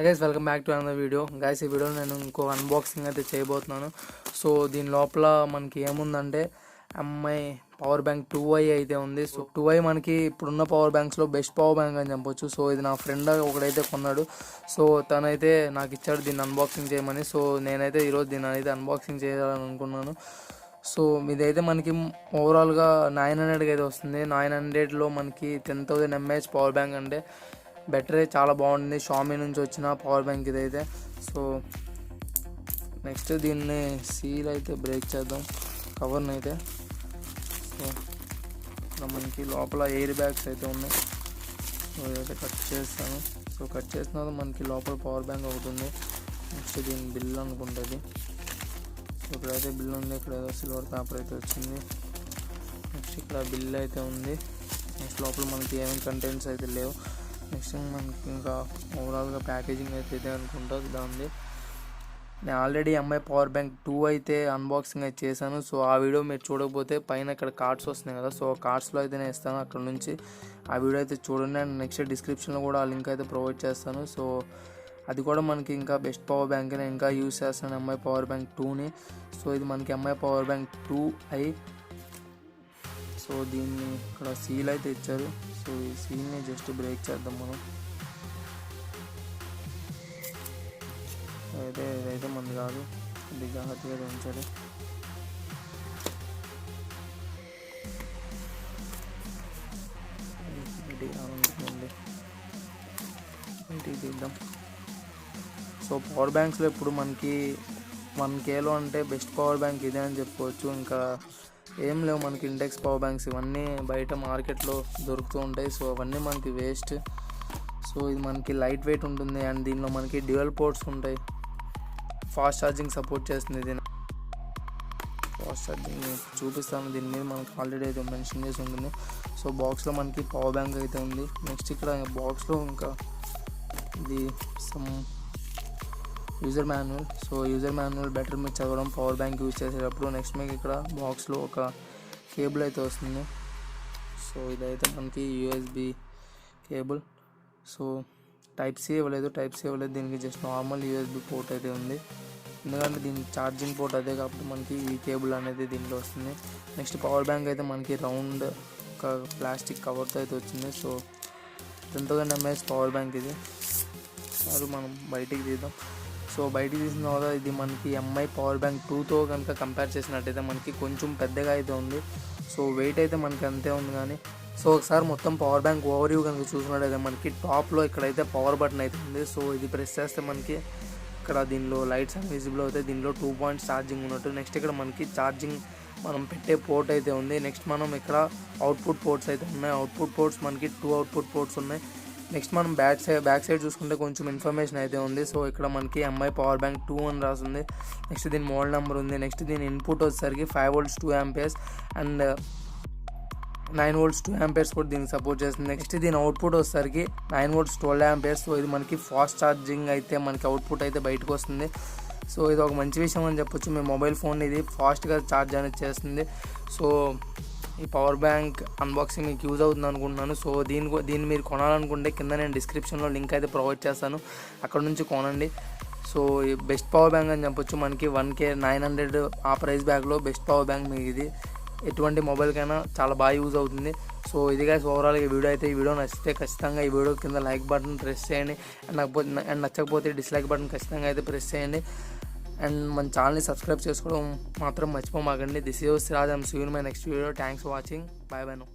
Guys welcome back to another video. Guys ఈ video నేను ఇంకో అన్బాక్సింగ్ అయితే చేయబోతున్నాను. సో దీని లోపల మనకి ఏముందంటే ఎంఐ పవర్ బ్యాంక్ 2i అయితే ఉంది. సో 2i మనకి ఇప్పుడున్న పవర్ బ్యాంక్స్లో బెస్ట్ పవర్ బ్యాంక్ అని చెప్పొచ్చు. సో ఇది నా ఫ్రెండ్ ఒకడైతే కొన్నాడు. సో తనైతే నాకు ఇచ్చాడు దీన్ని అన్బాక్సింగ్ చేయమని. సో నేనైతే ఈరోజు దీన్ని అయితే అన్బాక్సింగ్ చేయాలని అనుకున్నాను. సో ఇదైతే మనకి ఓవరాల్గా 900కి అయితే వస్తుంది. 900లో మనకి 10,000 mAh పవర్ బ్యాంక్ అంటే బ్యాటరీ చాలా బాగుంది. షామీ నుంచి వచ్చిన పవర్ బ్యాంక్ ఇదైతే. సో నెక్స్ట్ దీన్ని సీల్ అయితే బ్రేక్ చేద్దాం, కవర్ని అయితే. సో ఇక్కడ మనకి లోపల ఎయిర్ బ్యాగ్స్ అయితే ఉన్నాయి. సో ఇదైతే కట్ చేస్తాను. సో కట్ చేసిన తర్వాత మనకి లోపల పవర్ బ్యాంక్ ఒకటి ఉంది. నెక్స్ట్ దీని బిల్ అనుకుంటుంది. సో ఇక్కడైతే బిల్ ఉంది. ఇక్కడ ఏదో సిల్వర్ పేపర్ అయితే వచ్చింది. నెక్స్ట్ ఇక్కడ బిల్ అయితే ఉంది. నెక్స్ట్ లోపల మనకి ఏమేమి కంటెంట్స్ అయితే లేవు. నెక్స్ట్ మనకి ఇంకా ఓవరాల్గా ప్యాకేజింగ్ అయితే ఇదే అనుకుంటా దాన్ని. నేను ఆల్రెడీ ఎంఐ పవర్ బ్యాంక్ 2 అయితే అన్బాక్సింగ్ అయితే చేశాను. సో ఆ వీడియో మీరు చూడకపోతే పైన ఇక్కడ కార్డ్స్ వస్తున్నాయి కదా, సో కార్డ్స్లో అయితే నేను ఇస్తాను. అక్కడ నుంచి ఆ వీడియో అయితే చూడండి. అండ్ నెక్స్ట్ డిస్క్రిప్షన్లో కూడా ఆ లింక్ అయితే ప్రొవైడ్ చేస్తాను. సో అది కూడా మనకి ఇంకా బెస్ట్ పవర్ బ్యాంక్ నేను ఇంకా యూజ్ చేస్తాను ఎంఐ పవర్ బ్యాంక్ 2ని. సో ఇది మనకి MI power bank 2i. So దీన్ని ఇక్కడ సీల్ అయితే ఇచ్చారు. సో ఈ సీల్ని జస్ట్ బ్రేక్ చేద్దాం మనం. ఇదైతే మనది కాదు, ఇది జాగ్రత్తగా ఉంచాలి. ఇంటికి తీద్దాం. సో పవర్ బ్యాంక్స్లో ఇప్పుడు మనకి 1Kలో అంటే బెస్ట్ పవర్ బ్యాంక్ ఇదే అని చెప్పుకోవచ్చు. ఇంకా ఏం లేవు మనకి ఇండెక్స్ పవర్ బ్యాంక్స్, ఇవన్నీ బయట మార్కెట్లో దొరుకుతూ ఉంటాయి. సో అవన్నీ మనకి వేస్ట్. సో ఇది మనకి లైట్ వెయిట్ ఉంటుంది. అండ్ దీనిలో మనకి డ్యూయల్ పోర్ట్స్ ఉంటాయి. ఫాస్ట్ ఛార్జింగ్ సపోర్ట్ చేస్తుంది. దీని ఫాస్ట్ ఛార్జింగ్ చూపిస్తాను. దీని మీద మనకి ఆల్రెడీ అయితే మెన్షన్ చేసి ఉంటుంది. సో బాక్స్లో మనకి పవర్ బ్యాంక్ అయితే ఉంది. నెక్స్ట్ ఇక్కడ బాక్స్లో ఇంకా ఇది some user manual. So user manual better మీరు చదవడం పవర్ బ్యాంక్ యూజ్ చేసేటప్పుడు. నెక్స్ట్ మీకు ఇక్కడ బాక్స్లో ఒక కేబుల్ అయితే వస్తుంది. సో ఇదైతే మనకి USB cable. So type C ఇవ్వలేదు. దీనికి జస్ట్ నార్మల్ యూఎస్బి పోర్ట్ అయితే ఉంది. ఎందుకంటే దీనికి ఛార్జింగ్ పోర్ట్ అదే కాబట్టి మనకి ఈ కేబుల్ అనేది దీంట్లో వస్తుంది. నెక్స్ట్ పవర్ బ్యాంక్ అయితే మనకి రౌండ్ ఒక ప్లాస్టిక్ కవర్తో అయితే వచ్చింది. సో 10,000 mAh పవర్ బ్యాంక్ ఇది. అది మనం బయటికి తీద్దాం. సో బయటికి తీసిన తర్వాత ఇది మనకి ఎంఐ పవర్ బ్యాంక్ 2తో కనుక కంపేర్ చేసినట్టయితే మనకి కొంచెం పెద్దగా అయితే ఉంది. సో వెయిట్ అయితే మనకి అంతే ఉంది. కానీ సో ఒకసారి మొత్తం పవర్ బ్యాంక్ ఓవర్ వ్యూ కనుక చూసినట్టయితే మనకి టాప్లో ఇక్కడైతే పవర్ బటన్ అయితే ఉంది. సో ఇది ప్రెస్ చేస్తే మనకి ఇక్కడ దీనిలో లైట్స్ అని విజిబుల్ అవుతాయి. దీనిలో 2 points ఛార్జింగ్ ఉన్నట్టు. నెక్స్ట్ ఇక్కడ మనకి ఛార్జింగ్ మనం పెట్టే పోర్ట్ అయితే ఉంది. నెక్స్ట్ మనం ఇక్కడ అవుట్పుట్ పోర్ట్స్ అయితే ఉన్నాయి. అవుట్పుట్ పోర్ట్స్ మనకి 2 అవుట్పుట్ పోర్ట్స్ ఉన్నాయి. నెక్స్ట్ మనం బ్యాక్ సైడ్ చూసుకుంటే కొంచెం ఇన్ఫర్మేషన్ అయితే ఉంది. సో ఇక్కడ మనకి ఎంఐ పవర్ బ్యాంక్ 2 అని రాస్తుంది. నెక్స్ట్ దీని మోడల్ నెంబర్ ఉంది. నెక్స్ట్ దీని ఇన్పుట్ వచ్చేసరికి 5 volts 2 amperes and 9 volts 2 amperes కూడా దీనికి సపోర్ట్ చేస్తుంది. నెక్స్ట్ దీని అవుట్పుట్ వచ్చేసరికి 9 volts 12 amperes. సో ఇది మనకి ఫాస్ట్ ఛార్జింగ్ అయితే మనకి అవుట్పుట్ అయితే బయటకు వస్తుంది. సో ఇది ఒక మంచి విషయం అని చెప్పొచ్చు. మీ మొబైల్ ఫోన్ ఇది ఫాస్ట్గా ఛార్జ్ అనేది చేస్తుంది. సో ఈ పవర్ బ్యాంక్ అన్బాక్సింగ్ మీకు యూజ్ అవుతుంది అనుకుంటున్నాను. సో దీన్ని మీరు కొనాలనుకుంటే కింద నేను డిస్క్రిప్షన్లో లింక్ అయితే ప్రొవైడ్ చేస్తాను, అక్కడ నుంచి కొనండి. సో ఈ బెస్ట్ పవర్ బ్యాంక్ అని చెప్పొచ్చు. మనకి 1K900 ఆ ప్రైస్ బ్యాగ్లో బెస్ట్ పవర్ బ్యాంక్ మీకు ఇది ఎటువంటి మొబైల్కైనా చాలా బాగా యూజ్ అవుతుంది. సో ఇది గైస్ ఓవరాల్గా ఈ వీడియో నచ్చితే ఖచ్చితంగా ఈ వీడియో కింద లైక్ బటన్ ప్రెస్ చేయండి. అండ్ నచ్చకపోతే డిస్లైక్ బటన్ ఖచ్చితంగా అయితే ప్రెస్ చేయండి. అండ్ మన ఛానల్ని సబ్స్క్రైబ్ చేసుకోవడం మాత్రం మర్చిపోమాకండి. This is Siraj. I'm seeing you in my next video. Thanks for watching. Bye bye no.